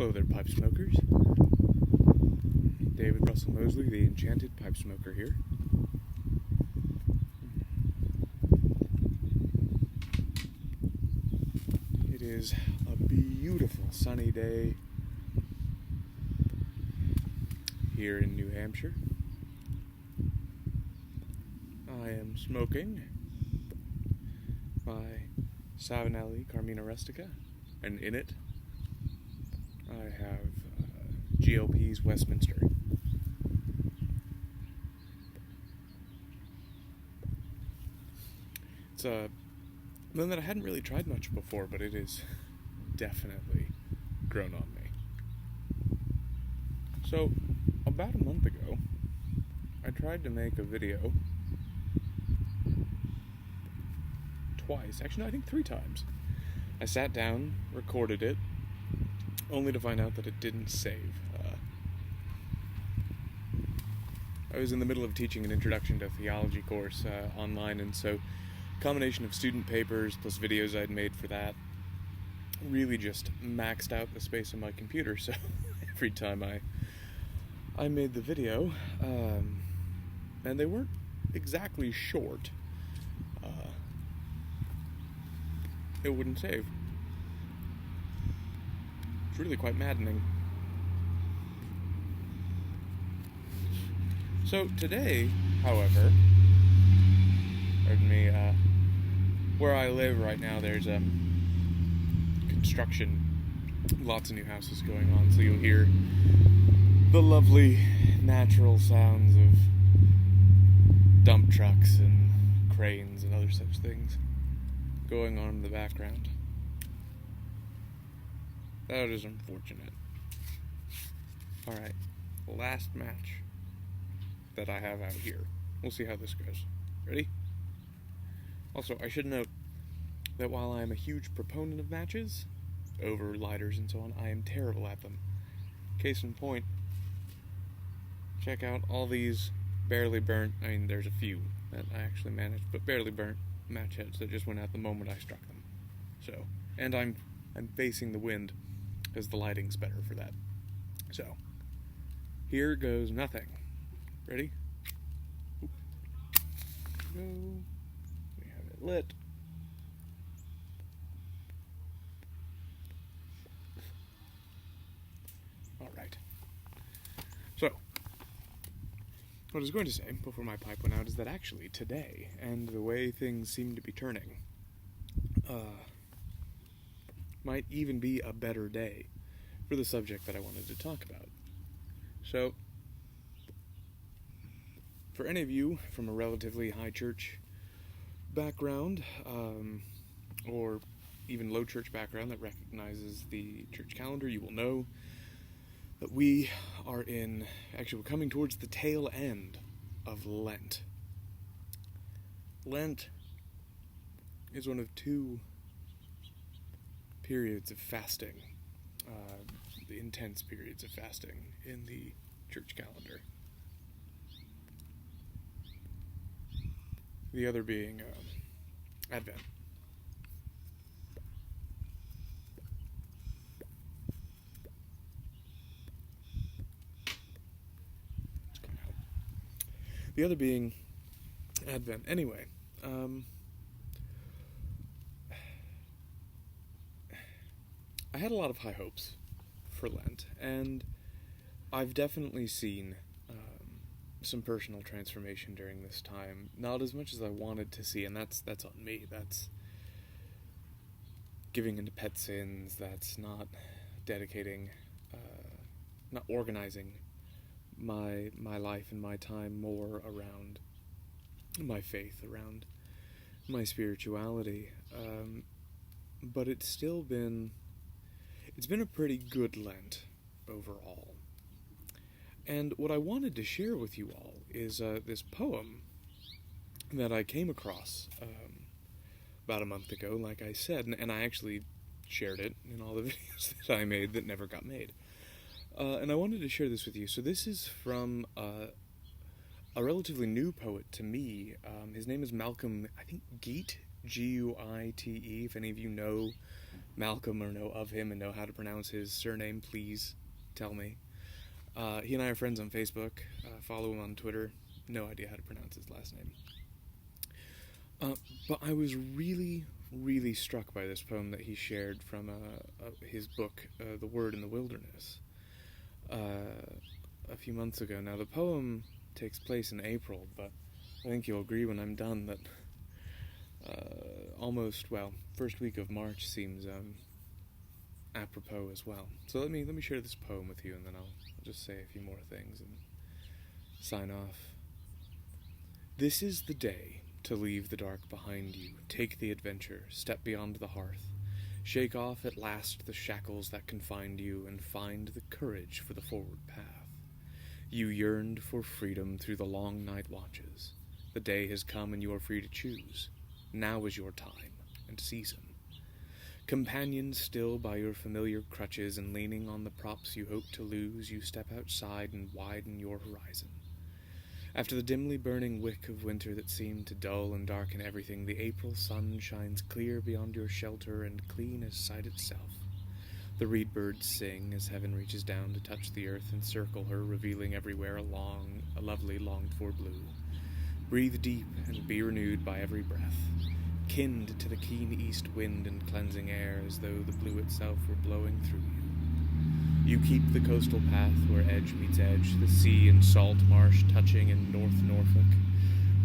Hello there, pipe smokers. David Russell Mosley, the enchanted pipe smoker here. It is a beautiful sunny day here in New Hampshire. I am smoking my Savinelli Carmina Rustica, and in it I have GLP's Westminster. It's a one that I hadn't really tried much before, but it is definitely grown on me. So, about a month ago, I tried to make a video twice. Actually, no, I think 3 times. I sat down, recorded it, only to find out that it didn't save. I was in the middle of teaching an introduction to theology course online, and so a combination of student papers plus videos I'd made for that really just maxed out the space on my computer. So every time I made the video, and they weren't exactly short, it wouldn't save. It's really quite maddening. So today, however, pardon me, where I live right now, there's construction, lots of new houses going on, so you'll hear the lovely natural sounds of dump trucks and cranes and other such things going on in the background. That is unfortunate. Alright, last match that I have out here. We'll see how this goes. Ready? Also, I should note that while I am a huge proponent of matches, over lighters and so on, I am terrible at them. Case in point, check out all these barely burnt, there's a few that I actually managed, but barely burnt match heads that just went out the moment I struck them. So, and I'm facing the wind, because the lighting's better for that. So, here goes nothing. Ready? Oop. Go. We have it lit. Alright. So, what I was going to say before my pipe went out is that actually today, and the way things seem to be turning, might even be a better day for the subject that I wanted to talk about. So, for any of you from a relatively high church background, or even low church background that recognizes the church calendar, you will know that we're coming towards the tail end of Lent. Lent is one of 2 periods of fasting, the intense periods of fasting in the church calendar. The other being Advent. The other being Advent. Anyway, I had a lot of high hopes for Lent, and I've definitely seen some personal transformation during this time. Not as much as I wanted to see, and that's on me. That's giving into pet sins. That's not dedicating, not organizing my life and my time more around my faith, around my spirituality. But it's been a pretty good Lent overall. And what I wanted to share with you all is this poem that I came across about a month ago, like I said, and I actually shared it in all the videos that I made that never got made. And I wanted to share this with you. So this is from a relatively new poet to me. His name is Malcolm, I think, Guite, Guite, if any of you know Malcolm or know of him and know how to pronounce his surname, please tell me. He and I are friends on Facebook. Follow him on Twitter. No idea how to pronounce his last name. But I was really, really struck by this poem that he shared from his book, The Word in the Wilderness, a few months ago. Now, the poem takes place in April, but I think you'll agree when I'm done that first week of March seems apropos as well. So let me share this poem with you, and then I'll just say a few more things and sign off. This is the day to leave the dark behind you, take the adventure, step beyond the hearth, shake off at last the shackles that confined you, and find the courage for the forward path. You yearned for freedom through the long night watches. The day has come and you are free to choose. Now is your time and season. Companions still by your familiar crutches, and leaning on the props you hope to lose, you step outside and widen your horizon. After the dimly burning wick of winter that seemed to dull and darken everything, the April sun shines clear beyond your shelter and clean as sight itself. The reed birds sing as heaven reaches down to touch the earth and circle her, revealing everywhere a lovely longed-for blue. Breathe deep and be renewed by every breath, kinned to the keen east wind and cleansing air, as though the blue itself were blowing through you. You keep the coastal path where edge meets edge, the sea and salt marsh touching in North Norfolk.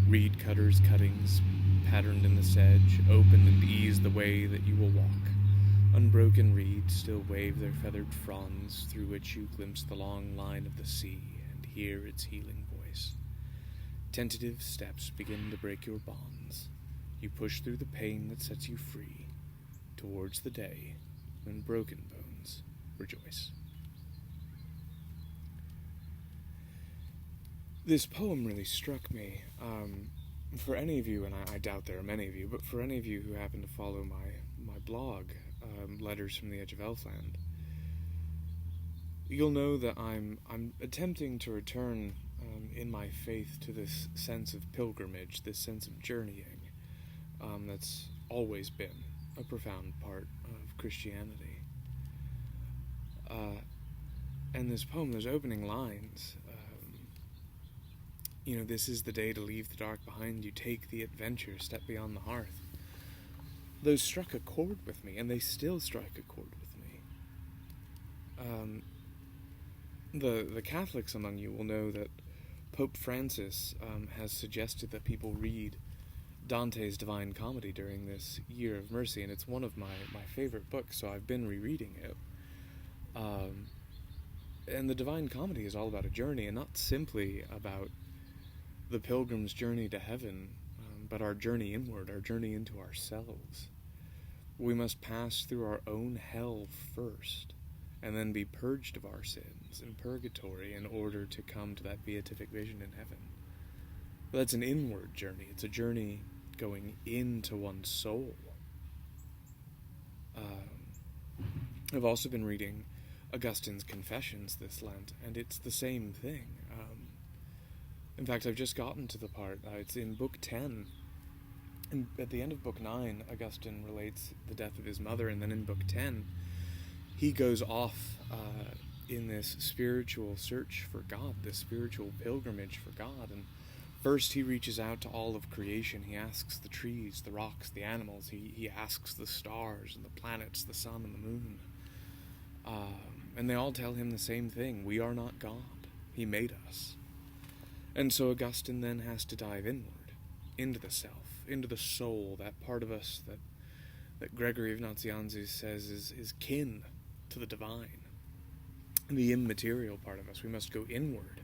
Reed cutters' cuttings, patterned in the sedge, open and ease the way that you will walk. Unbroken reeds still wave their feathered fronds, through which you glimpse the long line of the sea and hear its healing voice. Tentative steps begin to break your bonds. You push through the pain that sets you free, towards the day when broken bones rejoice. This poem really struck me. For any of you, and I doubt there are many of you, but for any of you who happen to follow my blog, Letters from the Edge of Elfland, you'll know that I'm attempting to return in my faith to this sense of pilgrimage, this sense of journeying, that's always been a profound part of Christianity. And this poem, those opening lines, this is the day to leave the dark behind you, take the adventure, step beyond the hearth. Those struck a chord with me, and they still strike a chord with me. The Catholics among you will know that Pope Francis has suggested that people read Dante's Divine Comedy during this Year of Mercy, and it's one of my favorite books, so I've been rereading it. And the Divine Comedy is all about a journey, and not simply about the pilgrim's journey to heaven, but our journey inward, our journey into ourselves. We must pass through our own hell first, and then be purged of our sins in purgatory in order to come to that beatific vision in heaven. But that's an inward journey. It's a journey going into one's soul. I've also been reading Augustine's Confessions this Lent, and it's the same thing. In fact, I've just gotten to the part, it's in Book 10. And at the end of Book 9, Augustine relates the death of his mother, and then in Book 10, he goes off in this spiritual search for God, this spiritual pilgrimage for God. And first he reaches out to all of creation. He asks the trees, the rocks, the animals. He asks the stars and the planets, the sun and the moon. And they all tell him the same thing. We are not God. He made us. And so Augustine then has to dive inward, into the self, into the soul, that part of us that Gregory of Nazianzus says is kin to the divine, the immaterial part of us. We must go inward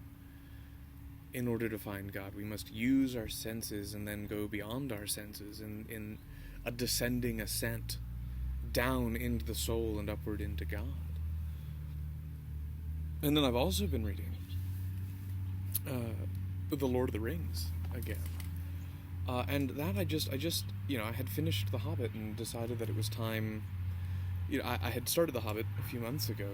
in order to find God. We must use our senses and then go beyond our senses in a descending ascent down into the soul and upward into God. And then I've also been reading The Lord of the Rings again. And that I just, I had finished The Hobbit and decided that it was time. I had started The Hobbit a few months ago,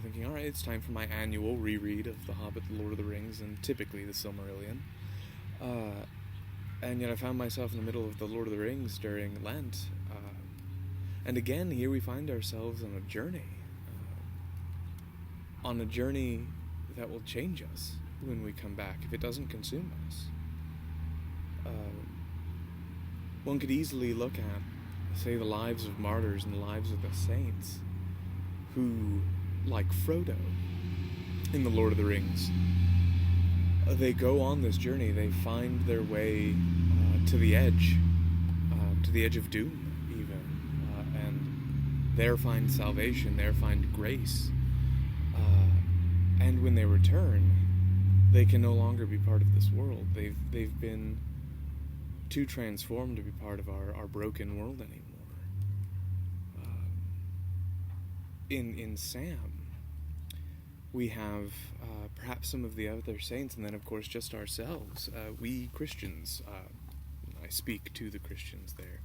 thinking, all right, it's time for my annual reread of The Hobbit, The Lord of the Rings, and typically The Silmarillion. And yet I found myself in the middle of The Lord of the Rings during Lent. And again, here we find ourselves on a journey that will change us when we come back, if it doesn't consume us. One could easily look at, say, the lives of martyrs and the lives of the saints, who, like Frodo in The Lord of the Rings, they go on this journey, they find their way to the edge of doom, even, and there find salvation, there find grace. And when they return, they can no longer be part of this world. They've been too transformed to be part of our broken world anymore. In Sam, we have perhaps some of the other saints, and then of course just ourselves, we Christians, I speak to the Christians there,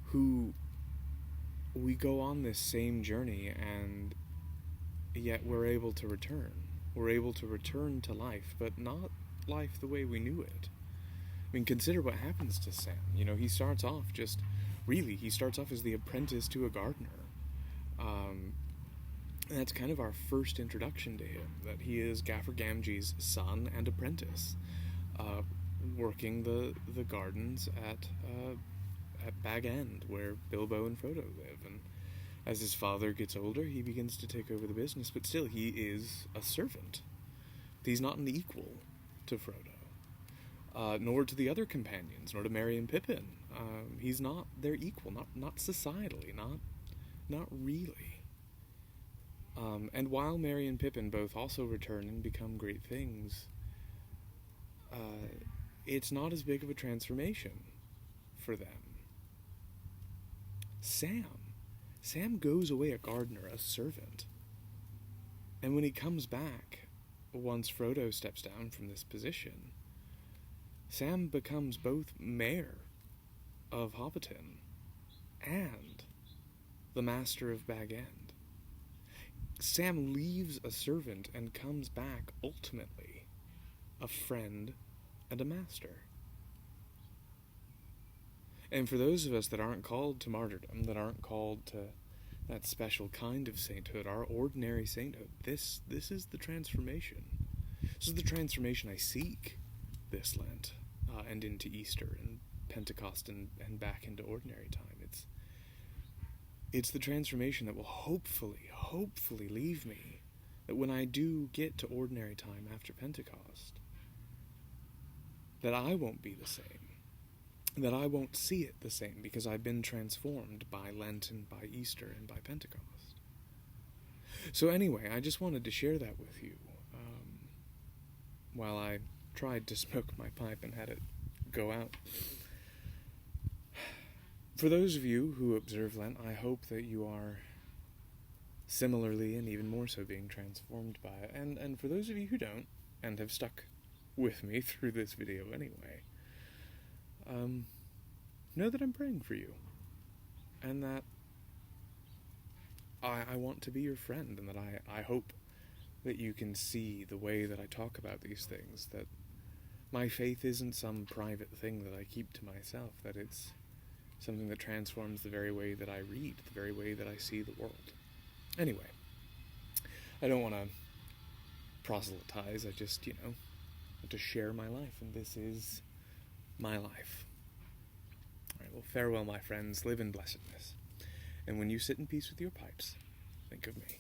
who we go on this same journey, and yet we're able to return. We're able to return to life, but not life the way we knew it. I mean, consider what happens to Sam. You know, he starts off as the apprentice to a gardener. And that's kind of our first introduction to him, that he is Gaffer Gamgee's son and apprentice, working the gardens at Bag End, where Bilbo and Frodo live. And as his father gets older, he begins to take over the business, but still, he is a servant. He's not an equal to Frodo, nor to the other companions, nor to Merry and Pippin. He's not their equal, not societally, not really. And while Merry and Pippin both also return and become great things, it's not as big of a transformation for them. Sam goes away a gardener, a servant. And when he comes back, once Frodo steps down from this position, Sam becomes both mayor of Hobbiton and the master of Bag End. Sam leaves a servant and comes back ultimately a friend and a master. And for those of us that aren't called to martyrdom, that aren't called to that special kind of sainthood, our ordinary sainthood, this is the transformation. This is the transformation I seek this Lent, and into Easter and Pentecost and back into ordinary time. It's the transformation that will hopefully leave me, that when I do get to ordinary time after Pentecost, that I won't be the same. That I won't see it the same, because I've been transformed by Lent and by Easter and by Pentecost. So anyway, I just wanted to share that with you, while I tried to smoke my pipe and had it go out. For those of you who observe Lent, I hope that you are similarly and even more so being transformed by it. And for those of you who don't, and have stuck with me through this video anyway, know that I'm praying for you, and that I want to be your friend, and that I hope that you can see the way that I talk about these things, that my faith isn't some private thing that I keep to myself, that it's something that transforms the very way that I read, the very way that I see the world. Anyway, I don't want to proselytize, I just, want to share my life, and this is my life. Alright, well, farewell, my friends, live in blessedness, and when you sit in peace with your pipes, think of me.